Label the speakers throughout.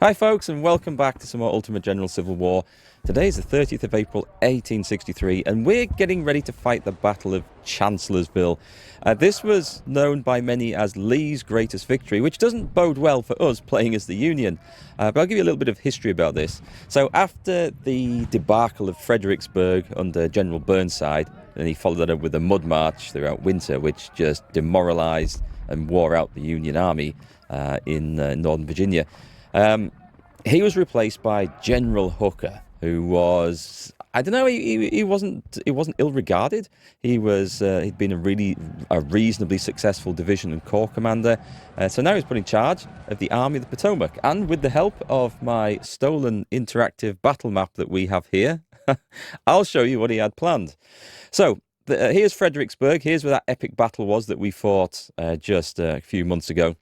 Speaker 1: Hi folks, and welcome back to some more Ultimate General Civil War. Today is the 30th of April 1863 and we're getting ready to fight the Battle of Chancellorsville. This was known by many as Lee's greatest victory, which doesn't bode well for us playing as the Union. But I'll give you a little bit of history about this. So after the debacle of Fredericksburg under General Burnside, and he followed that up with a mud march throughout winter, which just demoralized and wore out the Union Army in Northern Virginia. He was replaced by General Hooker, who was, I don't know, he wasn't ill regarded. He'd been a reasonably successful division and corps commander. So now he's put in charge of the Army of the Potomac, and with the help of my stolen interactive battle map that we have here, I'll show you what he had planned. So here's Fredericksburg. Here's where that epic battle was that we fought just a few months ago.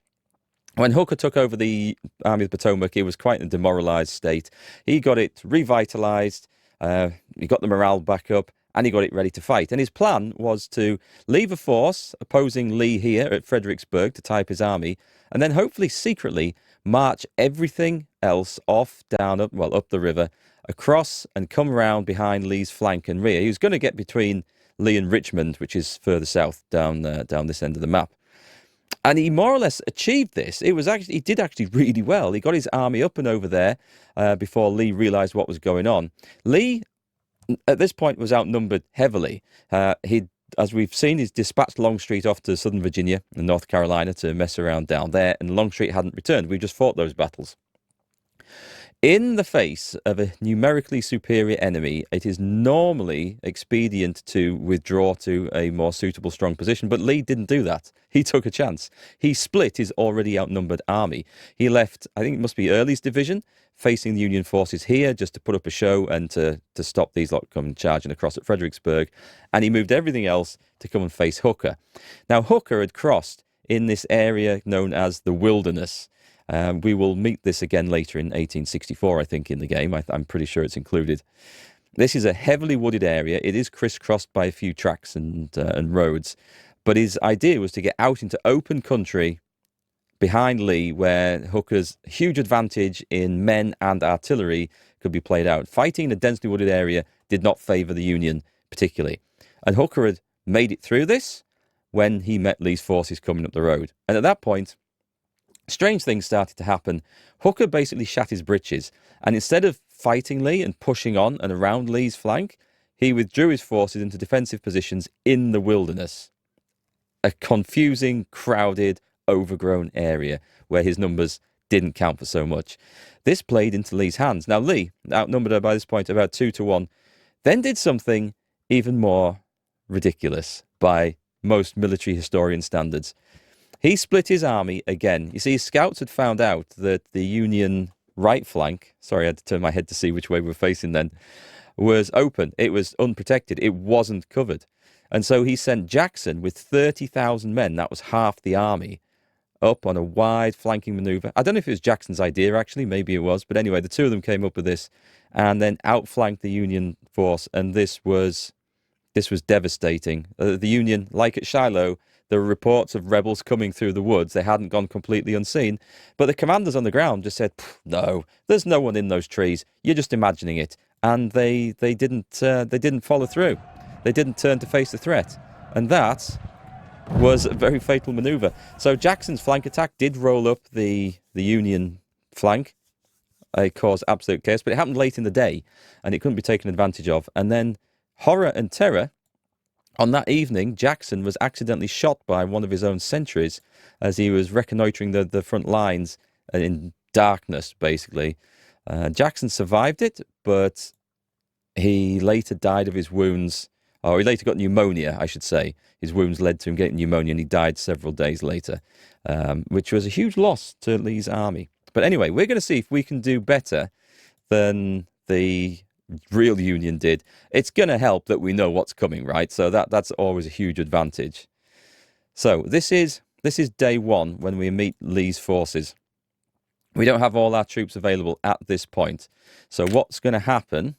Speaker 1: When Hooker took over the Army of the Potomac, it was quite a demoralised state. He got it revitalised, he got the morale back up, and he got it ready to fight. And his plan was to leave a force opposing Lee here at Fredericksburg to tie up his army, and then hopefully secretly march everything else off, down, up the river, across and come around behind Lee's flank and rear. He was going to get between Lee and Richmond, which is further south down this end of the map. And he more or less achieved this. He did actually really well. He got his army up and over there before Lee realised what was going on. Lee, at this point, was outnumbered heavily. As we've seen, he's dispatched Longstreet off to Southern Virginia and North Carolina to mess around down there, and Longstreet hadn't returned. We just fought those battles. In the face of a numerically superior enemy, it is normally expedient to withdraw to a more suitable, strong position, but Lee didn't do that. He took a chance. He split his already outnumbered army. He left, I think it must be Early's division, facing the Union forces here just to put up a show and to stop these lot coming charging across at Fredericksburg, and he moved everything else to come and face Hooker. Now, Hooker had crossed in this area known as the Wilderness. We will meet this again later in 1864, I think, in the game. I'm pretty sure it's included. This is a heavily wooded area. It is crisscrossed by a few tracks and roads. But his idea was to get out into open country behind Lee, where Hooker's huge advantage in men and artillery could be played out. Fighting in a densely wooded area did not favour the Union particularly. And Hooker had made it through this when he met Lee's forces coming up the road. And at that point, strange things started to happen. Hooker basically shat his britches, and instead of fighting Lee and pushing on and around Lee's flank, he withdrew his forces into defensive positions in the Wilderness, a confusing, crowded, overgrown area where his numbers didn't count for so much. This played into Lee's hands. Now, Lee, outnumbered by this point about 2-1, then did something even more ridiculous by most military historian standards. He split his army again. You see, his scouts had found out that the Union right flank, sorry, I had to turn my head to see which way we were facing then, was open. It was unprotected. It wasn't covered. And so he sent Jackson with 30,000 men, that was half the army, up on a wide flanking manoeuvre. I don't know if it was Jackson's idea, actually. Maybe it was. But anyway, the two of them came up with this and then outflanked the Union force. And this was devastating. The Union, like at Shiloh, there were reports of rebels coming through the woods. They hadn't gone completely unseen. But the commanders on the ground just said, no, there's no one in those trees. You're just imagining it. And they didn't follow through. They didn't turn to face the threat. And that was a very fatal maneuver. So Jackson's flank attack did roll up the Union flank. It caused absolute chaos. But it happened late in the day. And it couldn't be taken advantage of. And then, horror and terror, on that evening, Jackson was accidentally shot by one of his own sentries as he was reconnoitring the front lines in darkness, basically. Jackson survived it, but he later died of his wounds, or he later got pneumonia, I should say. His wounds led to him getting pneumonia, and he died several days later, which was a huge loss to Lee's army. But anyway, we're going to see if we can do better than the real Union did. It's going to help that we know what's coming, right? So that's always a huge advantage. So this is day one when we meet Lee's forces. We don't have all our troops available at this point. So what's going to happen?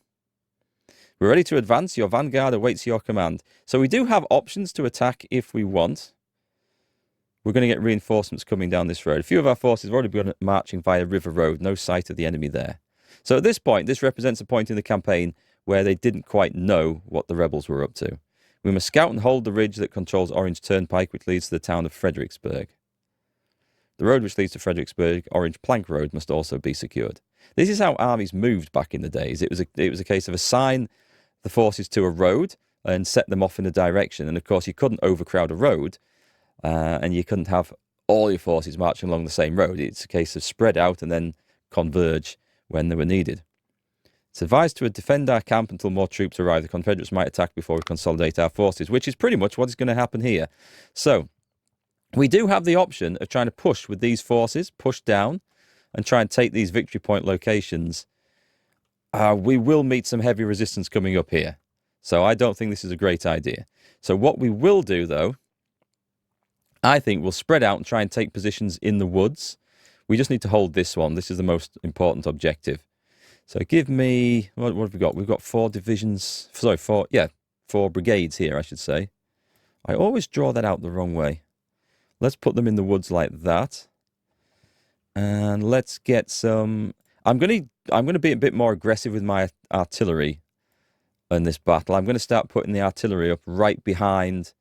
Speaker 1: We're ready to advance. Your vanguard awaits your command. So we do have options to attack if we want. we're going to get reinforcements coming down this road. A few of our forces have already begun marching via River Road, no sight of the enemy there. So at this point, this represents a point in the campaign where they didn't quite know what the rebels were up to. We must scout and hold the ridge that controls Orange Turnpike, which leads to the town of Fredericksburg. The road which leads to Fredericksburg, Orange Plank Road, must also be secured. This is how armies moved back in the days. It was a case of assign the forces to a road and set them off in a direction. And of course, you couldn't overcrowd a road, and you couldn't have all your forces marching along the same road. It's a case of spread out and then converge when they were needed. It's advised to defend our camp until more troops arrive. The Confederates might attack before we consolidate our forces, which is pretty much what is going to happen here. So, we do have the option of trying to push with these forces, push down, and try and take these victory point locations. We will meet some heavy resistance coming up here. So I don't think this is a great idea. So what we will do, though, I think we'll spread out and try and take positions in the woods. We just need to hold this one. This is the most important objective. So give me, what have we got? We've got 4 divisions, sorry, 4 brigades here, I should say. I always draw that out the wrong way. Let's put them in the woods like that. And let's get some, I'm going to be a bit more aggressive with my artillery in this battle. I'm going to start putting the artillery up right behind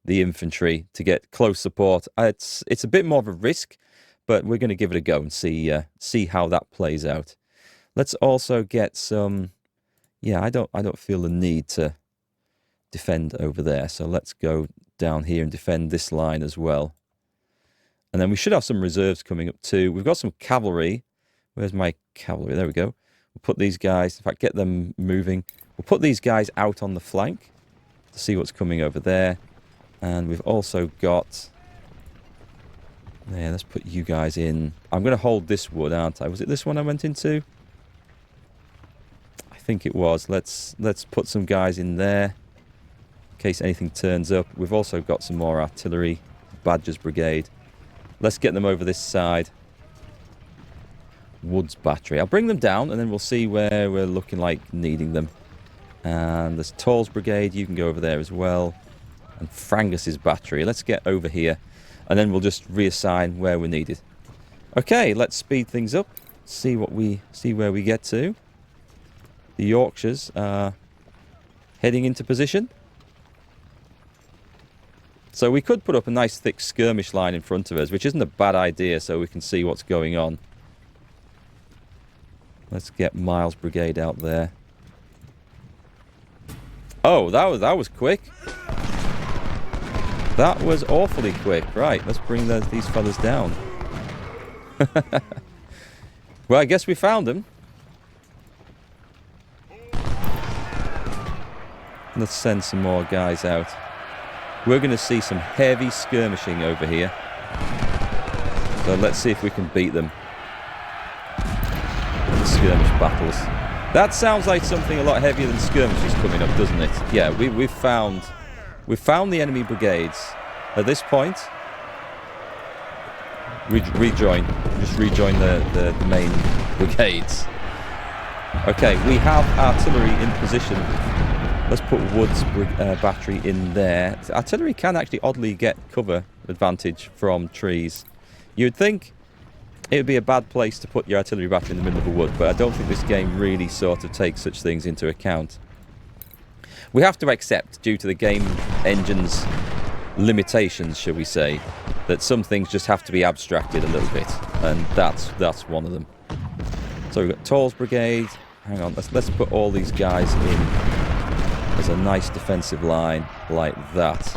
Speaker 1: the infantry to get close support. It's a bit more of a risk, but we're going to give it a go and see how that plays out. Let's also get some, I don't feel the need to defend over there. So let's go down here and defend this line as well. And then we should have some reserves coming up too. We've got some cavalry. Where's my cavalry? There we go. We'll put these guys, in fact, get them moving. We'll put these guys out on the flank to see what's coming over there. And we've also got, let's put you guys in. I'm going to hold this wood, aren't I? Was it this one I went into? I think it was. Let's put some guys in there in case anything turns up. We've also got some more artillery, Badger's Brigade. Let's get them over this side. Woods Battery. I'll bring them down and then we'll see where we're looking like needing them. And there's Tall's Brigade. You can go over there as well. And Frangus's Battery. Let's get over here and then we'll just reassign where we're needed. Okay, let's speed things up. See where we get to. The Yorkshires are heading into position. So we could put up a nice thick skirmish line in front of us, which isn't a bad idea, so we can see what's going on. Let's get Miles' Brigade out there. Oh, that was quick. That was awfully quick. Right, let's bring these fellas down. Well, I guess we found them. Let's send some more guys out. We're going to see some heavy skirmishing over here. So let's see if we can beat them. The skirmish battles. That sounds like something a lot heavier than skirmishes coming up, doesn't it? Yeah, we've found the enemy brigades. At this point, rejoin the main brigades. Okay, we have artillery in position. Let's put Wood's battery in there. Artillery can actually oddly get cover advantage from trees. You'd think it would be a bad place to put your artillery battery in the middle of a wood, but I don't think this game really sort of takes such things into account. We have to accept, due to the game engine's limitations, shall we say, that some things just have to be abstracted a little bit, and that's one of them. So we've got Tall's Brigade. Hang on, let's put all these guys in as a nice defensive line like that.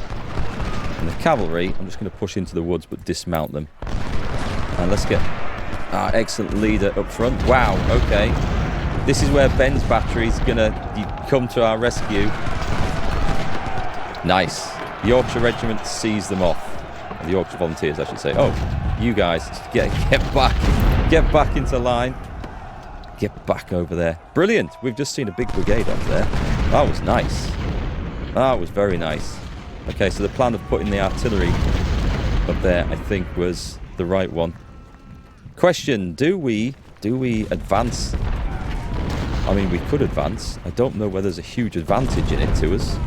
Speaker 1: And the cavalry, I'm just going to push into the woods but dismount them. And let's get our excellent leader up front. Wow, okay. This is where Ben's battery is going to come to our rescue. Nice. The Yorkshire Regiment sees them off. The Yorkshire Volunteers, I should say. Oh, you guys, get back. Get back into line. Get back over there. Brilliant. We've just seen a big brigade up there. That was nice. That was very nice. Okay, so the plan of putting the artillery up there, I think, was the right one. Question, do we advance? I mean, we could advance. I don't know whether there's a huge advantage in it to us.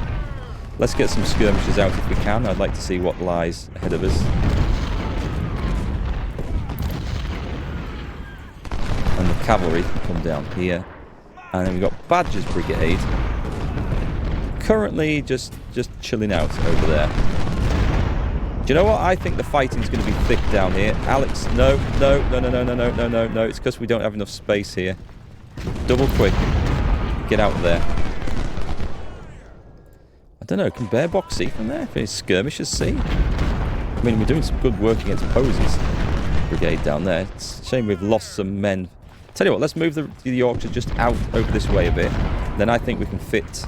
Speaker 1: Let's get some skirmishes out if we can. I'd like to see what lies ahead of us. cavalry can come down here. And then we've got Badger's brigade. Currently just chilling out over there. Do you know what? I think the fighting's going to be thick down here. Alex, no. It's because we don't have enough space here. Double quick. Get out of there. I don't know. Can Bear Box see from there? Can skirmishers see? I mean, we're doing some good work against Posey's brigade down there. It's a shame we've lost some men. Tell you what, let's move the Yorkshire just out over this way a bit. Then I think we can fit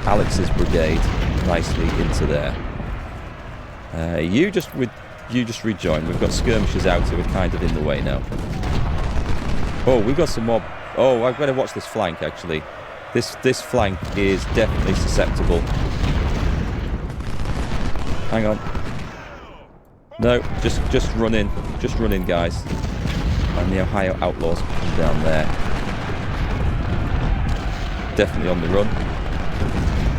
Speaker 1: Alex's brigade nicely into there. You just rejoin. We've got skirmishers out, so we're kind of in the way now. Oh, we've got some more. Oh, I've got to watch this flank actually. This flank is definitely susceptible. Hang on. No, just run in. Just run in, guys. And the Ohio Outlaws come down there. Definitely on the run.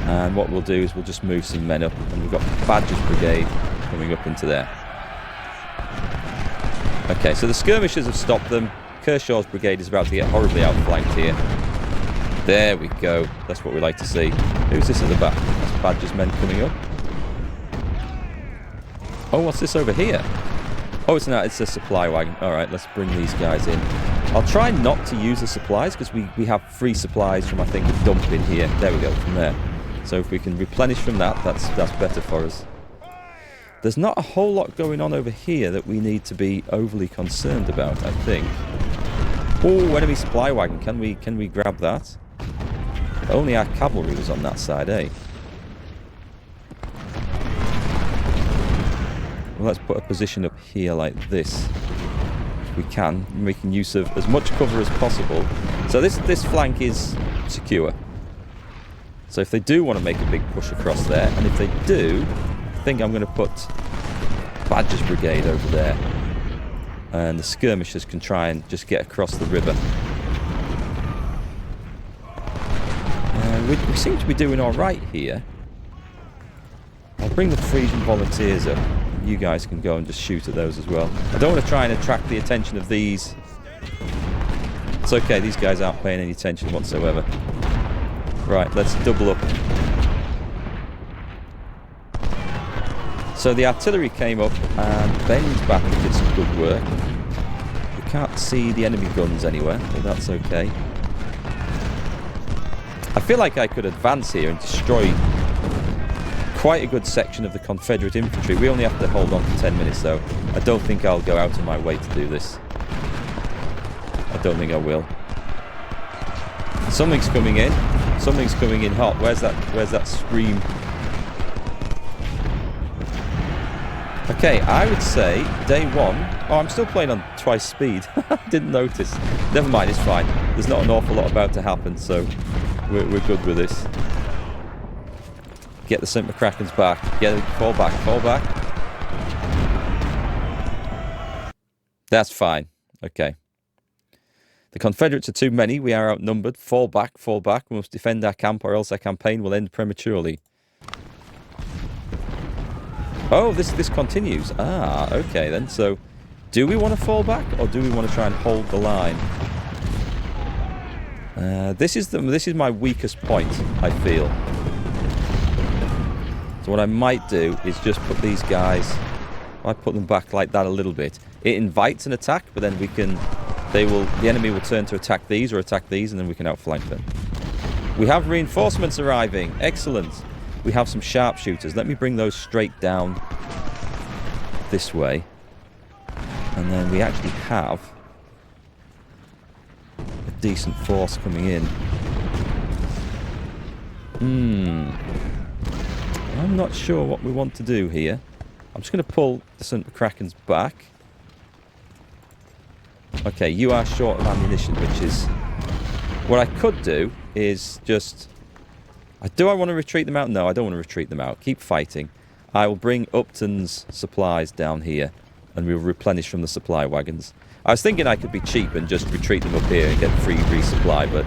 Speaker 1: And what we'll do is we'll just move some men up. And we've got Badger's brigade coming up into there. Okay, so the skirmishers have stopped them. Kershaw's brigade is about to get horribly outflanked here. There we go. That's what we like to see. Who's this at the back? That's Badger's men coming up. Oh, what's this over here? Oh, it's not. It's a supply wagon. All right, let's bring these guys in. I'll try not to use the supplies because we have free supplies from, I think, the dump in here. There we go, from there. So if we can replenish from that, that's better for us. There's not a whole lot going on over here that we need to be overly concerned about, I think. Oh, enemy supply wagon. Can we grab that? Only our cavalry was on that side, eh? Well, let's put a position up here like this. If we can, making use of as much cover as possible. So this flank is secure. So if they do want to make a big push across there, and if they do, I think I'm going to put Badger's brigade over there. And the skirmishers can try and just get across the river. We seem to be doing alright here. I'll bring the Frisian volunteers up. You guys can go and just shoot at those as well. I don't want to try and attract the attention of these. It's okay, these guys aren't paying any attention whatsoever. Right, let's double up. So the artillery came up and Ben's battery did some good work. We can't see the enemy guns anywhere, but that's okay. I feel like I could advance here and destroy quite a good section of the Confederate infantry. We only have to hold on for 10 minutes though. I don't think I'll go out of my way to do this. I don't think I will. Something's coming in. Something's coming in hot. Where's that scream? Okay, I would say day one. Oh, I'm still playing on twice speed. Didn't notice. Never mind, it's fine. There's not an awful lot about to happen, so we're good with this. Get the St. McCracken's back. Fall back. That's fine. Okay. The Confederates are too many. We are outnumbered. Fall back. We must defend our camp or else our campaign will end prematurely. Oh, this continues. Ah, okay then. So, do we want to fall back or do we want to try and hold the line? This is my weakest point, I feel. So what I might do is just put these guys. I put them back like that a little bit. It invites an attack, but then the enemy will turn to attack these or attack these, and then we can outflank them. We have reinforcements arriving. Excellent. We have some sharpshooters. Let me bring those straight down this way. And then we actually have a decent force coming in. I'm not sure what we want to do here. I'm just going to pull the St. McCracken's back. Okay, you are short of ammunition, which is... What I could do is just... Do I want to retreat them out? No, I don't want to retreat them out. Keep fighting. I will bring Upton's supplies down here, and we'll replenish from the supply wagons. I was thinking I could be cheap and just retreat them up here and get free resupply, but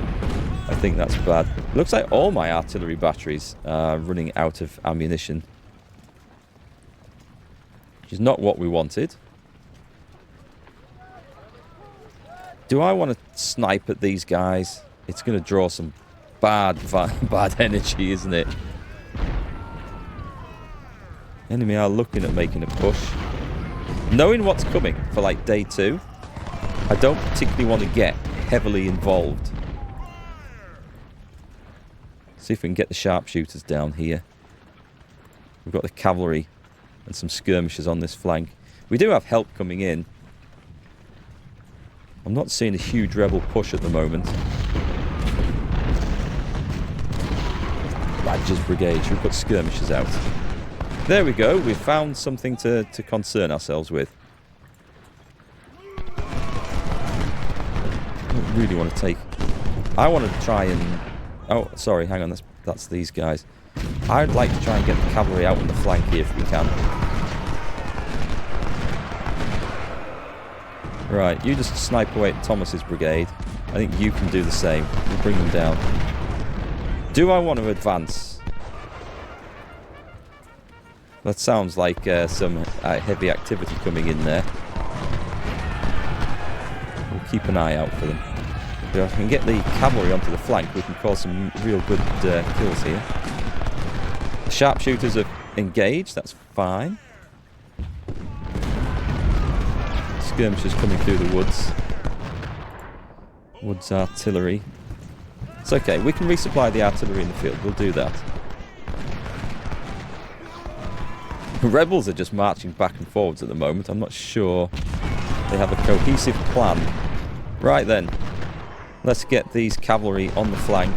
Speaker 1: I think that's bad. It looks like all my artillery batteries are running out of ammunition, which is not what we wanted. Do I want to snipe at these guys? It's going to draw some bad energy, isn't it? Enemy are looking at making a push. Knowing what's coming for like day 2, I don't particularly want to get heavily involved. See if we can get the sharpshooters down here. We've got the cavalry and some skirmishers on this flank. We do have help coming in. I'm not seeing a huge rebel push at the moment. Badger's brigade. Should we put skirmishers out? There we go. We've found something to concern ourselves with. I don't really want to take... I want to try and... Oh, sorry. Hang on. That's these guys. I'd like to try and get the cavalry out on the flank here if we can. Right, you just snipe away at Thomas's brigade. I think you can do the same. We'll bring them down. Do I want to advance? That sounds like some heavy activity coming in there. We'll keep an eye out for them. If I can get the cavalry onto the flank, we can cause some real good kills here. The sharpshooters are engaged, that's fine. Skirmishers coming through the woods. Woods artillery. It's okay, we can resupply the artillery in the field, we'll do that. The rebels are just marching back and forwards at the moment. I'm not sure they have a cohesive plan. Right then, let's get these cavalry on the flank.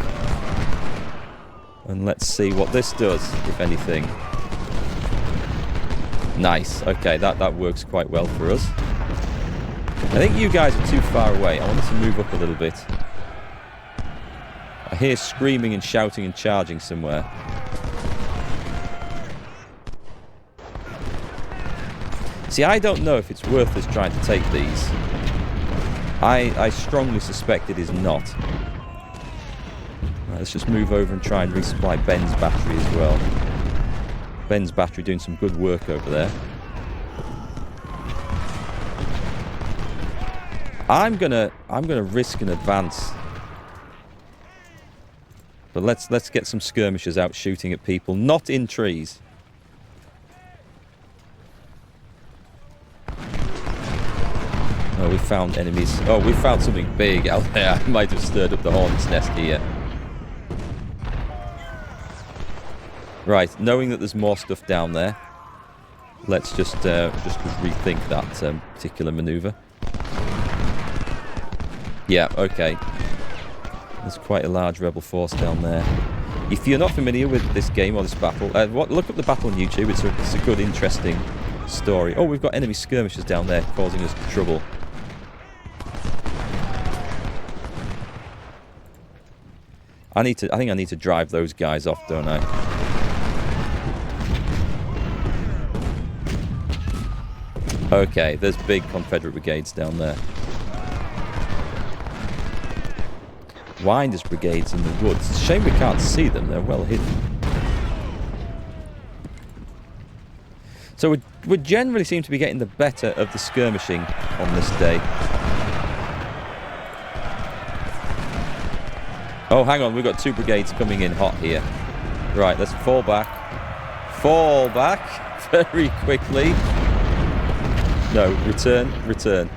Speaker 1: And let's see what this does, if anything. Nice, okay, that works quite well for us. I think you guys are too far away. I want us to move up a little bit. I hear screaming and shouting and charging somewhere. See, I don't know if it's worth us trying to take these. I strongly suspect it is not. Right, let's just move over and try and resupply Ben's battery as well. Ben's battery doing some good work over there. I'm gonna risk an advance. But let's get some skirmishers out shooting at people, not in trees. Oh, we found enemies. Oh, we found something big out there. I might have stirred up the hornet's nest here. Right, knowing that there's more stuff down there, let's just rethink that particular maneuver. Yeah, okay. There's quite a large rebel force down there. If you're not familiar with this game or this battle, look up the battle on YouTube. It's a good, interesting story. Oh, we've got enemy skirmishers down there causing us trouble. I think I need to drive those guys off, don't I? Okay, there's big Confederate brigades down there. Winder's brigades in the woods. It's a shame we can't see them, they're well hidden. So we generally seem to be getting the better of the skirmishing on this day. Oh, hang on, we've got 2 brigades coming in hot here. Right, let's fall back. Fall back very quickly. No, return.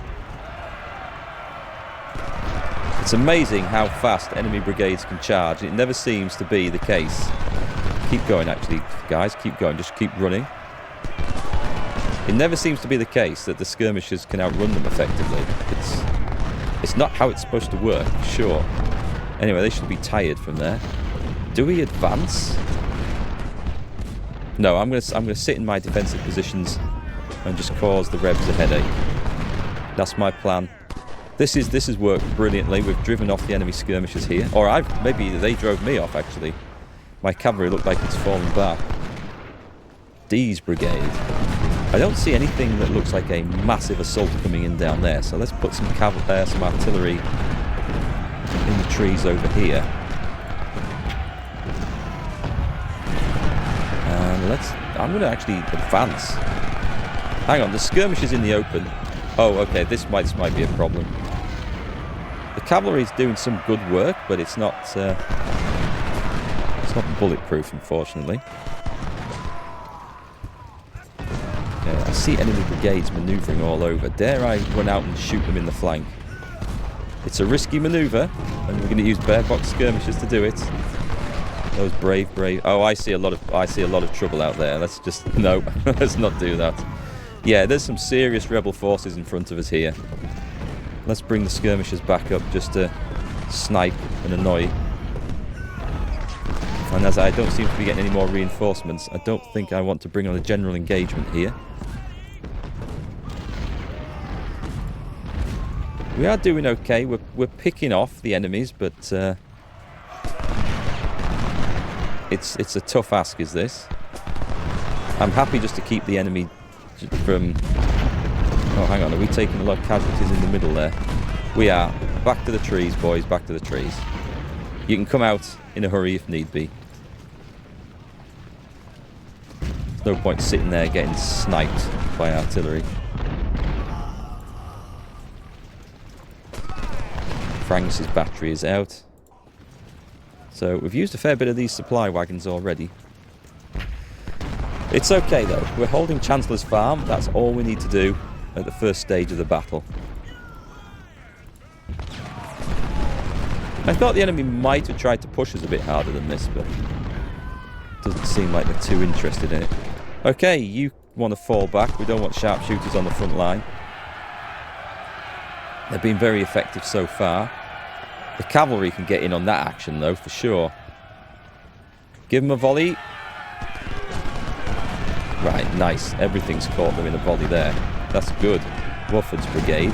Speaker 1: It's amazing how fast enemy brigades can charge. It never seems to be the case. Keep going, actually, guys. Keep going. Just keep running. It never seems to be the case that the skirmishers can outrun them effectively. It's not how it's supposed to work, sure. Anyway, they should be tired from there. Do we advance? No, I'm gonna sit in my defensive positions and just cause the Rebs a headache. That's my plan. This has worked brilliantly. We've driven off the enemy skirmishers here. Or maybe they drove me off, actually. My cavalry looked like it's fallen back. D's brigade. I don't see anything that looks like a massive assault coming in down there. So let's put some artillery in the trees over here. And I'm going to actually advance. Hang on, the skirmishers in the open. Oh, okay, this might be a problem. cavalry's doing some good work, but it's not bulletproof, unfortunately. Okay, I see enemy brigades manoeuvring all over. Dare I run out and shoot them in the flank? It's a risky manoeuvre, and we're going to use bare box skirmishers to do it. Those brave. Oh, I see a lot of trouble out there. Let's just no. Let's not do that. Yeah, there's some serious rebel forces in front of us here. Let's bring the skirmishers back up just to snipe and annoy. And as I don't seem to be getting any more reinforcements, I don't think I want to bring on a general engagement here. We are doing okay. We're picking off the enemies, but it's a tough ask, is this? I'm happy just to keep the enemy from... Oh, hang on. Are we taking a lot of casualties in the middle there? We are. Back to the trees, boys. Back to the trees. You can come out in a hurry if need be. There's no point sitting there getting sniped by artillery. Frank's battery is out. So we've used a fair bit of these supply wagons already. It's okay though. We're holding Chancellor's Farm. That's all we need to do at the first stage of the battle. I thought the enemy might have tried to push us a bit harder than this, but it doesn't seem like they're too interested in it. Okay, you want to fall back. We don't want sharpshooters on the front line. They've been very effective so far. The cavalry can get in on that action though, for sure. Give them a volley. Right, nice. Everything's caught them in a volley there. That's good. Wofford's brigade.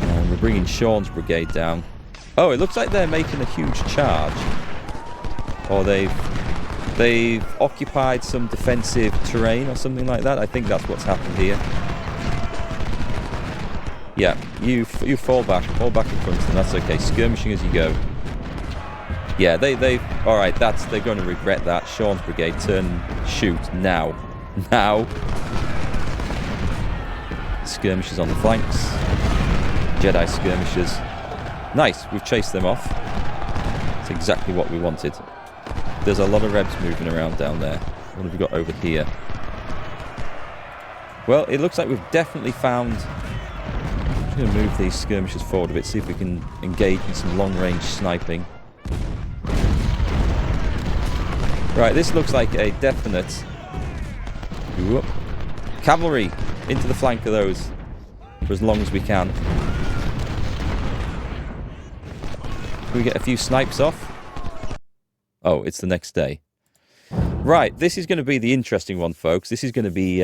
Speaker 1: And we're bringing Sean's brigade down. Oh, it looks like they're making a huge charge. Or they've occupied some defensive terrain or something like that. I think that's what's happened here. Yeah, you fall back in front of them. That's okay. Skirmishing as you go. Yeah, all right. They're going to regret that. Sean's brigade, turn, shoot now. Skirmishers on the flanks. Jedi skirmishers. Nice. We've chased them off. That's exactly what we wanted. There's a lot of rebs moving around down there. What have we got over here? Well, it looks like we've definitely found... I'm going to move these skirmishers forward a bit, see if we can engage in some long-range sniping. Right, this looks like a definite... Whoop. Cavalry into the flank of those for as long as we can. Can we get a few snipes off? Oh, it's the next day. Right, this is going to be the interesting one, folks. This is going to be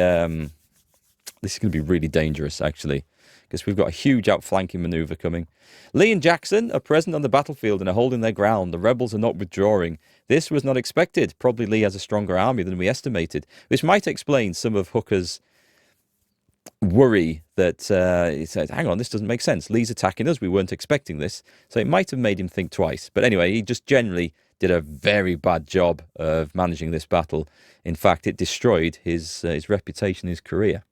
Speaker 1: really dangerous, actually, because we've got a huge outflanking manoeuvre coming. Lee and Jackson are present on the battlefield and are holding their ground. The rebels are not withdrawing. This was not expected. Probably Lee has a stronger army than we estimated, which might explain some of Hooker's worry that he said, hang on, this doesn't make sense. Lee's attacking us. We weren't expecting this. So it might have made him think twice. But anyway, he just generally did a very bad job of managing this battle. In fact, it destroyed his reputation, his career.